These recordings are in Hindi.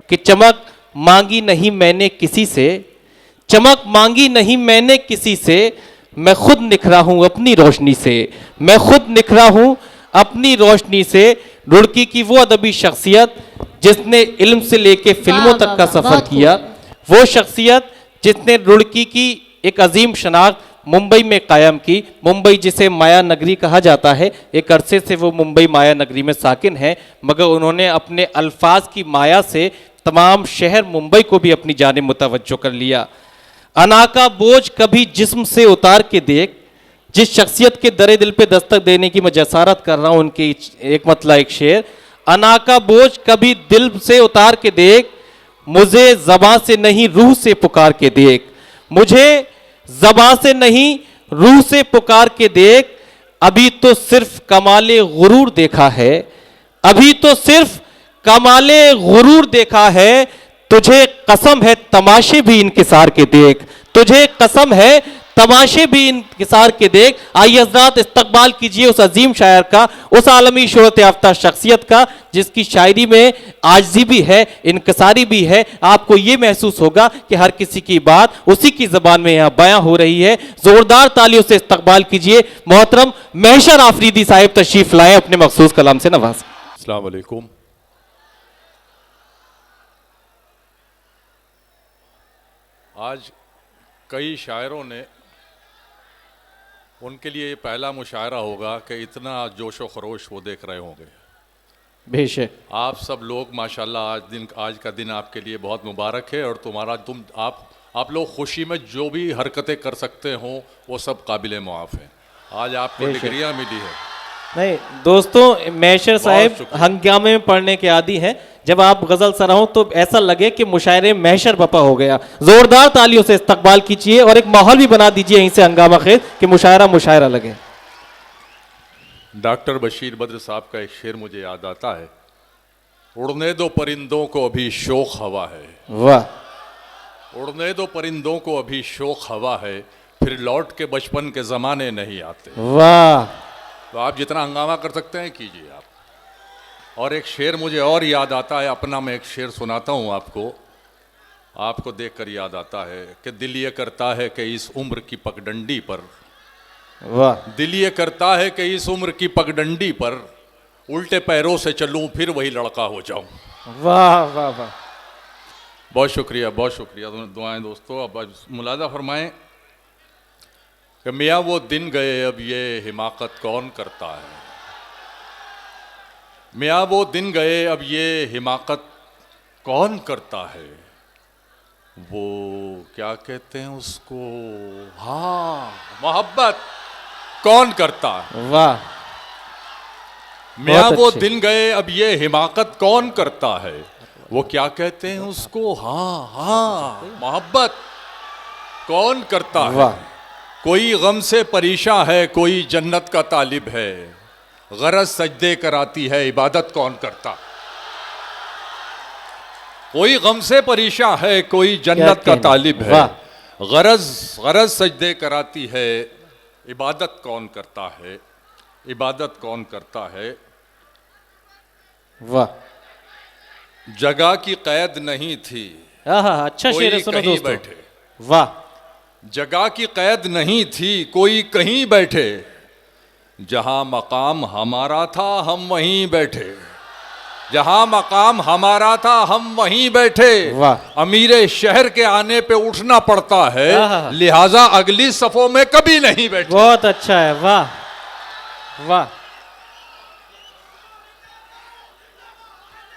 कि चमक मांगी नहीं मैंने किसी से, चमक मांगी नहीं मैंने किसी से, मैं खुद निखरा हूं अपनी रोशनी से, मैं खुद निखरा हूं अपनी रोशनी से। रुड़की की वो अदबी शख्सियत जिसने इल्म से लेके फिल्मों तक का सफर किया, वो शख्सियत जिसने रुड़की की एक अजीम शनाख्त मुंबई में कायम की। मुंबई जिसे माया नगरी कहा जाता है, एक अरसे से वो मुंबई माया नगरी में साकिन है, मगर उन्होंने अपने अल्फाज की माया से तमाम शहर मुंबई को भी अपनी जानिब मुतवज्जो कर लिया। अना का बोझ कभी जिस्म से उतार के देख, जिस शख्सियत के दरे दिल पे दस्तक देने की मैं जसारत कर रहा हूं, उनकी एक मतलब एक शेर, अना का बोझ कभी दिल से उतार के देख, मुझे ज़बां से नहीं रूह से पुकार के देख, मुझे ज़बां से नहीं रूह से पुकार के देख, अभी तो सिर्फ कमाले गुरूर देखा है, अभी तो सिर्फ कमाले गुरूर देखा है, तुझे कसम है तमाशे भी इंकिसार के देख, तुझे कसम है तमाशे भी इंकिसार के देख। आइए हज़रात इस्तकबाल कीजिए उस अजीम शायर का, उस आलमी शोहरत याफ्ता शख्सियत का जिसकी शायरी में आजिज़ी भी है, इंकिसारी भी है। आपको ये महसूस होगा कि हर किसी की बात उसी की ज़बान में यहाँ बयां हो रही है। ज़ोरदार तालियों से इस्तकबाल कीजिए मोहतरम महशर आफरीदी साहिब तशरीफ लाए, अपने मखसूस कलाम से नवाज। अस्सलाम वालेकुम। आज कई शायरों ने, उनके लिए पहला मुशायरा होगा कि इतना जोश व खरोश वो देख रहे होंगे। बेशक आप सब लोग माशाल्लाह, आज का दिन आपके लिए बहुत मुबारक है और आप लोग खुशी में जो भी हरकतें कर सकते हो वो सब काबिल मुआफ़ हैं। आज आपको डिग्रियाँ मिली है। नहीं दोस्तों, महशर साहब हंगामे में पढ़ने के आदी हैं। जब आप गजल सराहों तो ऐसा लगे कि मुशायरे महशर बपा हो गया। जोरदार तालियों से इस्तकबाल कीजिए और एक माहौल भी बना दीजिए यहीं से हंगामा खेज कि मुशायरा लगे। डॉक्टर बशीर बद्र साहब का एक शेर मुझे याद आता है, उड़ने दो परिंदों को अभी शौक हवा है। वाह, उड़ने दो परिंदों को अभी शौक हवा है, फिर लौट के बचपन के ज़माने नहीं आते। वाह, तो आप जितना हंगामा कर सकते हैं कीजिए आप। और एक शेर मुझे और याद आता है अपना, मैं एक शेर सुनाता हूँ आपको देखकर याद आता है कि दिल ये करता है कि इस उम्र की पगडंडी पर, वाह, दिल ये करता है कि इस उम्र की पगडंडी पर उल्टे पैरों से चलूं फिर वही लड़का हो जाऊं। वाह वाह वाह, बहुत शुक्रिया, बहुत शुक्रिया। दुआएं दोस्तों। अब मुलाजा फरमाएं कि मियाँ वो दिन गए अब ये हिमाकत कौन करता है, मियाँ वो दिन गए अब ये हिमाकत कौन करता है, वो क्या कहते हैं उसको, हाँ मोहब्बत कौन करता है। वाह, मियाँ वो दिन गए अब ये हिमाकत कौन करता है, वो क्या कहते हैं उसको, हाँ हाँ मोहब्बत कौन करता है। वाह, कोई गम से परेशान है, कोई जन्नत का तालिब है, गरज सजदे कराती है इबादत कौन करता। कोई गम से परेशान है, कोई जन्नत का तालिब है, गरज सजदे कराती है इबादत कौन करता है, इबादत कौन करता है। वाह, जगह की कैद नहीं थी, अच्छा शेर है, सुनो दोस्तों। बैठे, वाह, जगह की कैद नहीं थी कोई कहीं बैठे, जहां मकाम हमारा था हम वहीं बैठे, जहां मकाम हमारा था हम वहीं बैठे। वाह, अमीरे शहर के आने पे उठना पड़ता है, लिहाजा अगली सफों में कभी नहीं बैठे। बहुत अच्छा है, वाह वाह,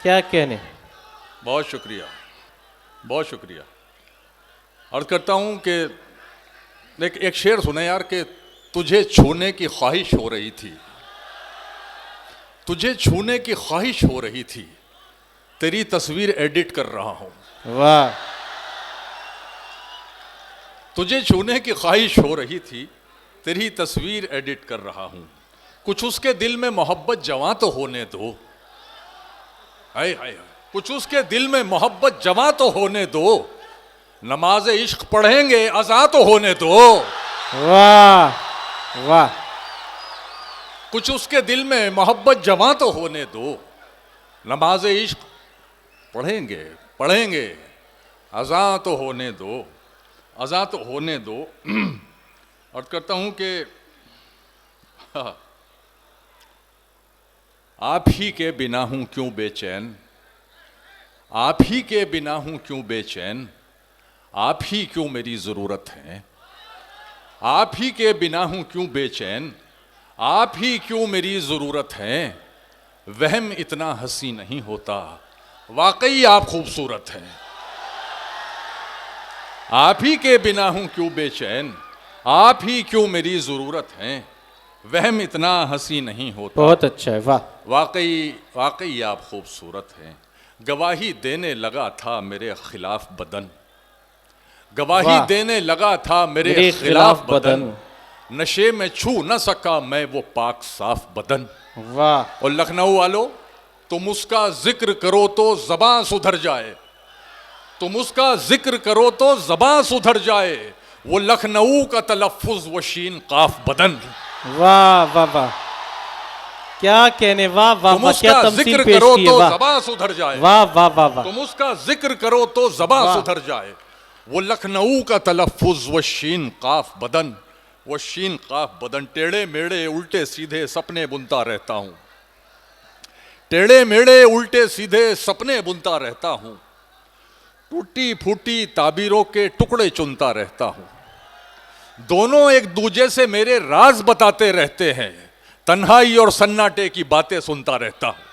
क्या कहने। बहुत शुक्रिया, बहुत शुक्रिया। अर्ज करता हूं कि एक शेर सुने यार कि तुझे छूने की ख्वाहिश हो रही थी, तुझे छूने की ख्वाहिश हो रही थी, तेरी तस्वीर एडिट कर रहा हूं। वाह, तुझे छूने की ख्वाहिश हो रही थी, तेरी तस्वीर एडिट कर रहा हूं, कुछ उसके दिल में मोहब्बत जवां तो होने दो, हाय हाय, कुछ उसके दिल में मोहब्बत जवां तो होने दो, नमाज इश्क पढ़ेंगे अज़ा तो होने दो। वाह वाह, कुछ उसके दिल में मोहब्बत जवां तो होने दो, नमाज इश्क पढ़ेंगे पढ़ेंगे, अज़ा तो होने दो, अज़ा तो होने दो। अर्ज करता हूं कि आप ही के बिना हूं क्यों बेचैन, आप ही के बिना हूं क्यों बेचैन, आप ही क्यों मेरी ज़रूरत है, आप ही के बिना हूं क्यों बेचैन, आप ही क्यों मेरी ज़रूरत है। वहम इतना हंसी नहीं होता, वाकई आप खूबसूरत हैं। आप ही के बिना हूं क्यों बेचैन, आप ही क्यों मेरी ज़रूरत है। वहम इतना हंसी नहीं होता, बहुत अच्छा है, वाह। वाकई वाकई आप खूबसूरत हैं। गवाही देने लगा था मेरे खिलाफ बदन, गवाही वाह। देने लगा था मेरे खिलाफ बदन। नशे में छू न सका मैं वो पाक साफ बदन। वाह। और लखनऊ वालों, तुम उसका जिक्र करो तो ज़बां सुधर जाए, तुम उसका जिक्र करो तो ज़बां सुधर जाए। वो लखनऊ का तलफ़्फ़ुज़ वो शीन काफ बदन। वाह वाह वाह, क्या कहने, वाह वाह तुम वाह, क्या उसका तमसील जिक्र पेश करो की है, तो वाह ज़बां सुधर जाए, वाह वाह वाह वाह। तुम उसका जिक्र करो तो ज़बां वाह। सुधर जाए। वो लखनऊ का तलफ़्फ़ुज़ वो शीन काफ बदन, वो शीन काफ बदन। टेढ़े मेढ़े उल्टे सीधे सपने बुनता रहता हूँ, टेढ़े मेढ़े उल्टे सीधे सपने बुनता रहता हूँ। टूटी फूटी ताबीरों के टुकड़े चुनता रहता हूँ। दोनों एक दूजे से मेरे राज बताते रहते हैं। तन्हाई और सन्नाटे की बातें सुनता रहता हूँ,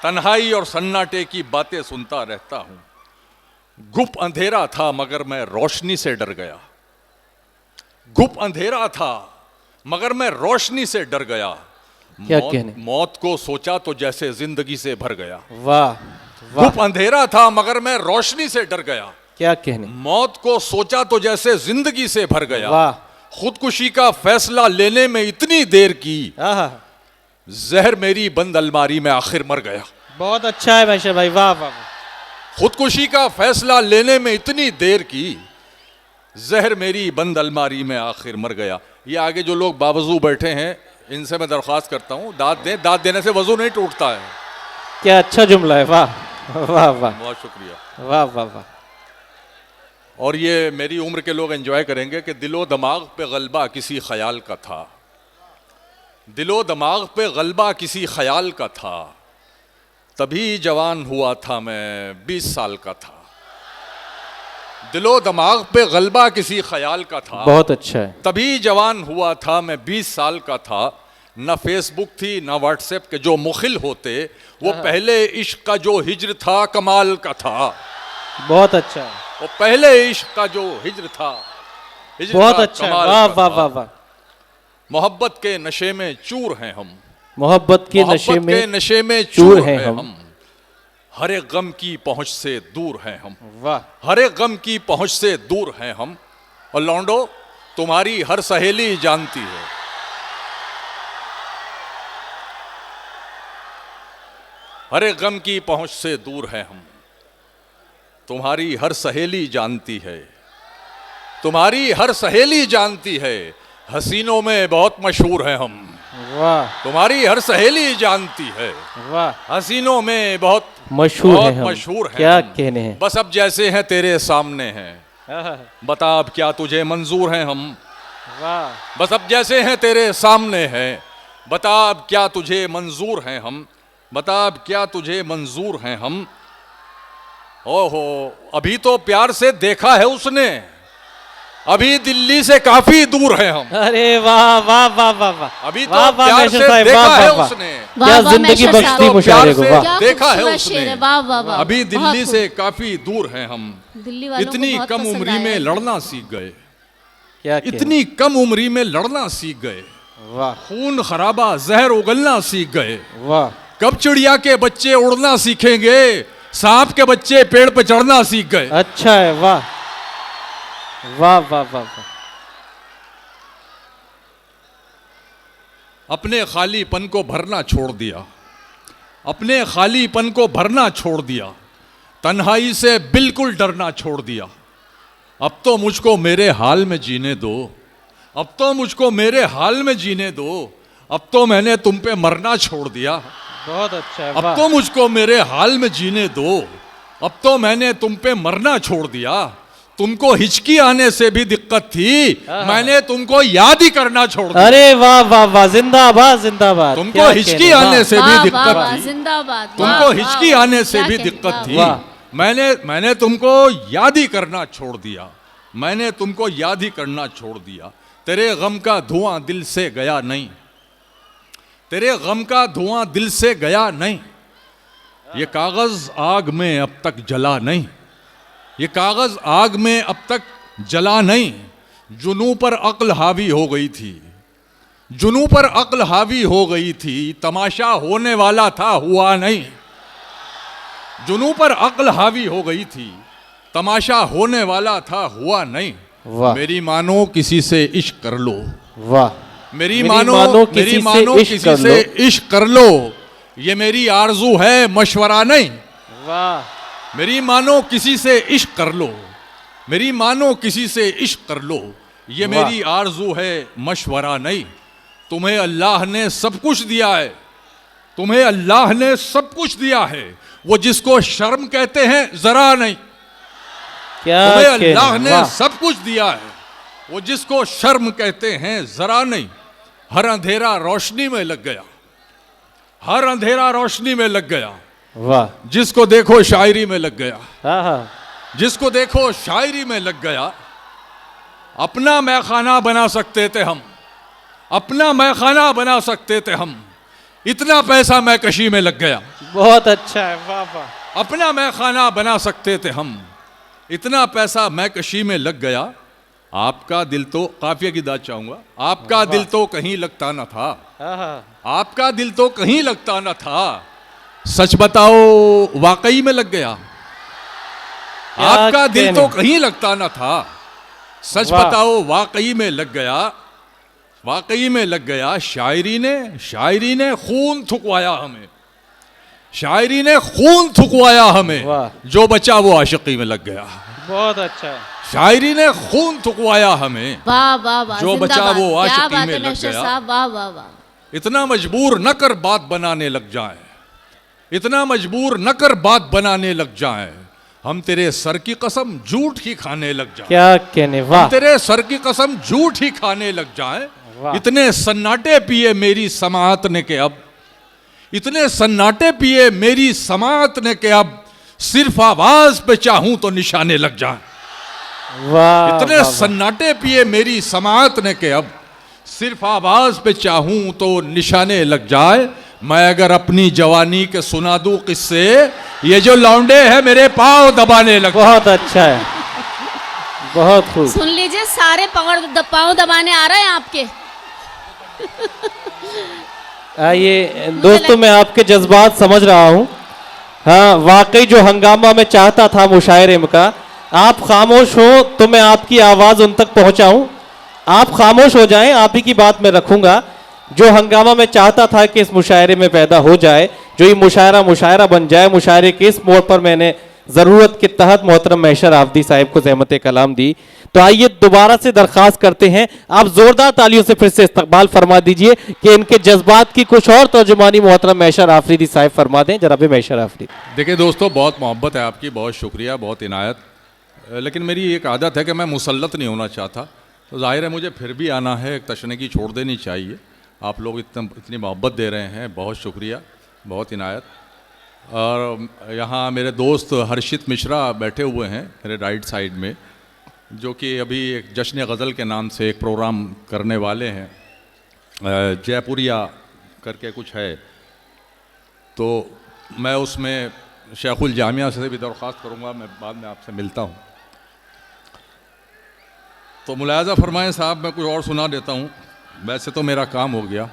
तन्हाई और सन्नाटे की बातें सुनता रहता हूँ। गुप अंधेरा था मगर मैं रोशनी से डर गया, गुप अंधेरा था मगर मैं रोशनी से डर गया। क्या कहने। मौत को सोचा तो जैसे जिंदगी से भर गया। वाह वाह, गुप अंधेरा था मगर मैं रोशनी से डर गया। क्या कहने। मौत को सोचा तो जैसे जिंदगी से भर गया। वाह। खुदकुशी का फैसला लेने में इतनी देर की, आहा, जहर मेरी बंद अलमारी में आखिर मर गया। बहुत अच्छा है मैशर भाई, वाह वाह वाह। खुदकुशी का फैसला लेने में इतनी देर की, जहर मेरी बंद अलमारी में आखिर मर गया। ये आगे जो लोग बावजू बैठे हैं, इनसे मैं दरख्वास्त करता हूँ दाद दें, दाद देने से वजू नहीं टूटता है। क्या अच्छा जुमला है, वाह वाह वाह बहुत शुक्रिया। वाह वाह वाह। और ये मेरी उम्र के लोग एंजॉय करेंगे कि दिलो दिमाग पे गलबा किसी ख्याल का था, दिलो दिमाग पे गलबा किसी ख्याल का था। तभी जवान हुआ था मैं 20 साल का था। दिलो दिमाग पे गलबा किसी ख्याल का था, बहुत अच्छा है। तभी जवान हुआ था मैं 20 साल का था। न फेसबुक थी न व्हाट्सएप के जो मुखिल होते, वो पहले इश्क का जो हिज्र था कमाल का था। बहुत अच्छा है, वो पहले इश्क का जो हिज्र था, हिज्र बहुत था, अच्छा है, कमाल वाह का वाह था। वाह वाह। मोहब्बत के नशे में चूर हैं हम, मोहब्बत के नशे मोहब्बत के में नशे में चूर चूर हैं हैं हम। हम। हर एक गम की पहुंच से दूर हैं हम, वाह। हर एक गम की पहुंच से दूर हैं हम। और लौंडो, तुम्हारी हर सहेली जानती है, हर एक गम की पहुंच से दूर हैं हम। तुम्हारी हर सहेली जानती है, तुम्हारी हर सहेली जानती है। हसीनों में बहुत मशहूर हैं हम, वाह तुम्हारी हर सहेली जानती है। वाह, हसीनों में बहुत मशहूर है हम, मशहूर हैं क्या हम। कहने हैं। बस अब जैसे हैं तेरे सामने हैं, आहा, बता अब क्या तुझे मंजूर हैं हम। वाह। बस अब जैसे हैं तेरे सामने हैं, बता अब क्या तुझे मंजूर हैं हम, बता अब क्या तुझे मंजूर हैं हम। ओहो, अभी तो प्यार से देखा है उसने, अभी दिल्ली से काफी दूर हैं हम। अरे वाह वाह वाह वाह वाह। अभी तो वाह वाह प्यार मैशर से साहब, देखा वाह है वाह वाह। उसने, क्या जिंदगी मैशर बख्शी साहब। मुशायरे को, प्यार वाह। से क्या देखा है खूबसूरत उसने। शेर है, वाह वाह वाह। अभी बहुत दिल्ली खूब। से काफी दूर हैं हम। दिल्ली वालों को इतनी बहुत कम पसंद उम्री आया में है। लड़ना सीख गए, क्या कहने। इतनी कम उम्री में लड़ना सीख गए। वाह खून खराबा जहर उगलना सीख गए। वाह। कब चिड़िया के बच्चे उड़ना सीखेंगे, सांप के बच्चे पेड़ पे चढ़ना सीख गए। अच्छा है, वाह वाह वाह वाह वाह। अपने खालीपन को भरना छोड़ दिया, अपने खालीपन को भरना छोड़ दिया। तन्हाई से बिल्कुल डरना छोड़ दिया। अब तो मुझको मेरे हाल में जीने दो, अब तो मुझको मेरे हाल में जीने दो। अब तो मैंने तुम पे मरना छोड़ दिया, बहुत अच्छा है, अब वाह। तो मुझको मेरे हाल में जीने दो। अब तो मैंने तुम पे मरना छोड़ दिया। तुमको हिचकी आने से भी दिक्कत थी, मैंने तुमको याद ही करना छोड़ दिया। अरे वाह वाह वाह, जिंदाबाद जिंदाबाद। तुमको क्या हिचकी कहने, आने वाह। से भी दिक्कत थी, जिंदाबाद। तुमको हिचकी आने से भी दिक्कत थी, वाह। मैंने तुमको याद ही करना छोड़ दिया, मैंने तुमको याद ही करना छोड़ दिया। तेरे गम का धुआं दिल से गया नहीं, तेरे गम का धुआं दिल से गया नहीं। ये कागज आग में अब तक जला नहीं, ये कागज आग में अब तक जला नहीं। जुनू पर अक्ल हावी हो गई थी, जुनू पर अक्ल हावी हो गई थी, तमाशा होने वाला था हुआ नहीं। जुनू पर अक्ल हावी हो गई थी, तमाशा होने वाला था हुआ नहीं। वाह। मेरी मानो किसी से इश्क कर लो, वाह। मेरी मानो किसी से इश्क कर लो, ये मेरी आरजू है मशवरा नहीं। वाह। मेरी मानो किसी से इश्क कर लो, मेरी मानो किसी से इश्क कर लो, ये वाह। मेरी आरजू है मशवरा नहीं। तुम्हें अल्लाह ने सब कुछ दिया है, तुम्हें अल्लाह ने सब कुछ दिया है, वो जिसको शर्म कहते हैं जरा नहीं। क्या तुम्हें कहने, अल्लाह ने वाह। सब कुछ दिया है, वो जिसको शर्म कहते हैं जरा नहीं। हर अंधेरा रोशनी में लग गया, हर अंधेरा रोशनी में लग गया, वाह। जिसको देखो शायरी में लग गया, हाँ हाँ। जिसको देखो शायरी में लग गया। अपना मैखाना बना सकते थे हम, अपना मैखाना बना सकते थे हम, इतना पैसा मैकशी में लग गया। बहुत अच्छा है, वाह वाह। अपना मैखाना बना सकते थे हम, इतना पैसा मैकशी में लग गया। आपका दिल तो, काफिया की दाद चाहूंगा, आपका दिल तो कहीं लगता न था, हाँ हाँ। आपका दिल तो कहीं लगता न था। सच बताओ वाकई में लग गया, आपका दिल तो कहीं लगता न था। सच वाह। बताओ वाकई में लग गया, वाकई में लग गया। शायरी ने खून थुकवाया हमें, शायरी ने खून थुकवाया हमें, वाह। जो बचा वो आशिकी में लग गया। बहुत अच्छा है। शायरी ने खून थुकवाया हमें, वाह वाह वाह, जो बचा जिंदाबाद। वो क्या आशिकी बात में है लग नौशाद गया। साहब, वाह वाह वाह। इतना मजबूर न कर बात बनाने लग जाए, इतना मजबूर न कर बात बनाने लग जाए, हम तेरे सर की कसम झूठ ही खाने लग जाए। क्या कहने, वाह। तेरे सर की कसम झूठ ही खाने लग जाए। वाह। इतने सन्नाटे पिए मेरी समाअत ने के अब, इतने सन्नाटे पिए मेरी समाअत ने के अब, सिर्फ आवाज पे चाहूं तो निशाने लग जाए। वाह। इतने वाह, सन्नाटे पिए मेरी समाअत ने के अब, सिर्फ आवाज पे चाहूं तो निशाने लग जाए। मैं अगर अपनी जवानी के सुना दूं किस्से, ये जो लौंडे हैं मेरे पांव दबाने लग। बहुत अच्छा है, बहुत खूब। सुन लीजिए, सारे पाँव दबाने आ रहे हैं आपके। आइए दोस्तों, मैं आपके जज्बात समझ रहा हूँ। हाँ, वाकई जो हंगामा मैं चाहता था मुशायरे का, आप खामोश हो तो मैं आपकी आवाज़ उन तक पहुँचाऊँ। आप खामोश हो जाएं, आप ही की बात मैं रखूँगा। जो हंगामा मैं चाहता था कि इस मुशायरे में पैदा हो जाए, जो ये मुशायरा बन जाए, मुशायरे के इस मोड़ पर मैंने ज़रूरत के तहत मोहतरम महशर आफदी साहिब को ज़हमत कलाम दी। तो आइए दोबारा से दरख्वास्त करते हैं, आप जोरदार तालियों से फिर से इस्तकबाल फरमा दीजिए कि इनके जज्बात की कुछ और तर्जुमानी मोहतरम महशर आफरीदी साहिब फरमा दें। जनाब महशर आफरीदी। देखिए दोस्तों, बहुत मोहब्बत है आपकी, बहुत शुक्रिया, बहुत इनायत। लेकिन मेरी एक आदत है कि मैं मुसल्लत नहीं होना चाहता, तो जाहिर है मुझे फिर भी आना है, एक तशनगी छोड़ देनी चाहिए। आप लोग इतनी मोहब्बत दे रहे हैं, बहुत शुक्रिया, बहुत इनायत। और यहाँ मेरे दोस्त हर्षित मिश्रा बैठे हुए हैं मेरे राइट साइड में, जो कि अभी एक जश्न गज़ल के नाम से एक प्रोग्राम करने वाले हैं, जयपुरिया करके कुछ है। तो मैं उसमें शेखुल जामिया से भी दरख्वास्त करूँगा, मैं बाद में आपसे मिलता हूँ। तो मुलायजा फरमाएं साहब, मैं कुछ और सुना देता हूँ, वैसे तो मेरा काम हो गया।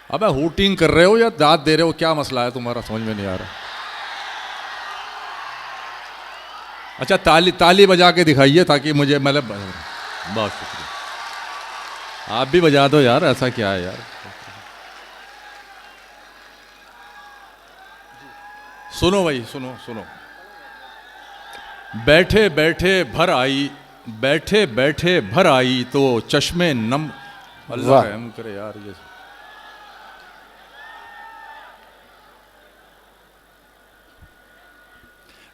अबे हूटिंग कर रहे हो या दाद दे रहे हो, क्या मसला है तुम्हारा, समझ में नहीं आ रहा। अच्छा, ताली बजा के दिखाइए ताकि मुझे, मतलब बहुत शुक्रिया। आप भी बजा दो यार, ऐसा क्या है यार। सुनो भाई, सुनो सुनो। बैठे बैठे भर आई, बैठे बैठे भर आई तो चश्मे नम। अल्लाह रहम करे यार। ये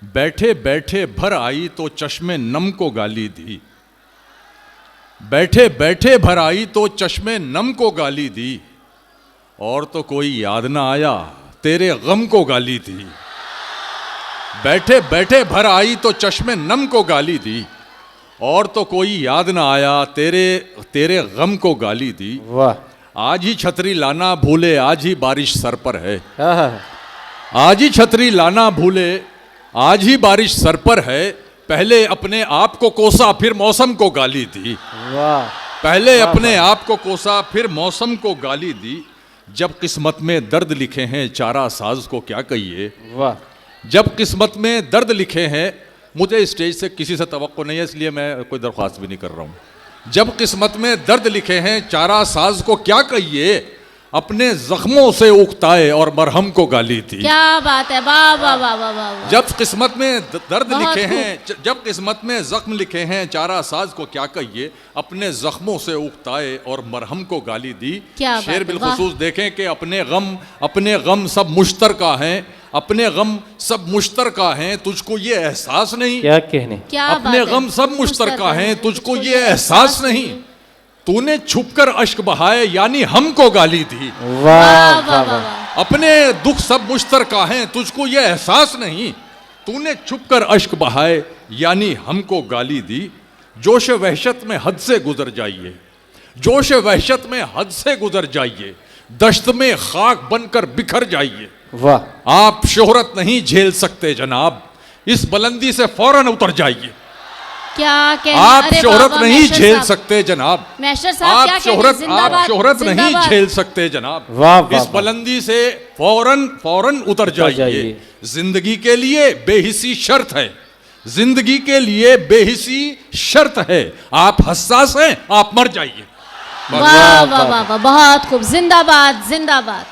बैठे बैठे भर आई तो चश्मे नम को गाली दी, बैठे बैठे भर आई तो चश्मे नम को गाली दी, और तो कोई याद ना आया तेरे गम को गाली दी। बैठे बैठे भर आई तो चश्मे नम को गाली दी, और तो कोई याद ना आया तेरे गम को गाली दी। वाह। आज ही छतरी लाना भूले आज ही बारिश सर पर है, आहा, आज ही छतरी लाना भूले आज ही बारिश सर पर है, पहले अपने आप को कोसा फिर मौसम को गाली दी। वाह। पहले अपने आप को कोसा फिर मौसम को गाली दी। जब किस्मत में दर्द लिखे हैं चारा साज को क्या कहिए, वाह। जब किस्मत में दर्द लिखे हैं, मुझे स्टेज से किसी से तवक्को नहीं है इसलिए मैं कोई दरख्वास्त भी नहीं कर रहा हूं। जब किस्मत में दर्द लिखे हैं चारा साज को क्या कहिए, अपने जख्मों से उकताए और मरहम को गाली दी। क्या बात है, वाह वाह वाह वाह वाह। जब किस्मत में दर्द बहुत लिखे हैं, जब किस्मत में जख्म लिखे हैं चारा साज को क्या कहिए, अपने जख्मों से उकताए और मरहम को गाली दी। क्या शेर बात है, बिलखुसूस देखें कि अपने गम सब मुश्तरका हैं, अपने गम सब मुश्तरका हैं, तुझको ये एहसास नहीं। क्या कहने। क्या अपने बात है। गम सब मुश्तरका हैं, तुझको ये एहसास नहीं। तूने छुपकर अश्क बहाए यानी हमको गाली दी। वाह वाह वाह वाह वाह। वाह। अपने दुख सब मुश्तरका हैं, तुझको ये एहसास नहीं। तूने छुपकर अश्क बहाए यानी हमको गाली दी। जोश वहशत में हद से गुजर जाइए, जोश वहशत में हद से गुजर जाइए, दश्त में खाक बनकर बिखर जाइए। वाह। आप शोहरत नहीं झेल सकते जनाब, इस बुलंदी से फौरन उतर जाइए। क्या कहने। आप अरे शोहरत वाह, वाह, नहीं मैशर झेल साहब। सकते जनाब, मैशर साहब क्या आप कहने, शोहरत जिंदाबाद, नहीं जिंदाबाद। झेल सकते जनाब। वाह, वाह, इस वाह। बुलंदी से फौरन उतर जाइए। जाइए। जिंदगी के लिए बेहिसी शर्त है, जिंदगी के लिए बेहिसी शर्त है। आप हसास हैं, आप मर जाइए। वाह वाह वाह वाह, बहुत खूब, जिंदाबाद जिंदाबाद।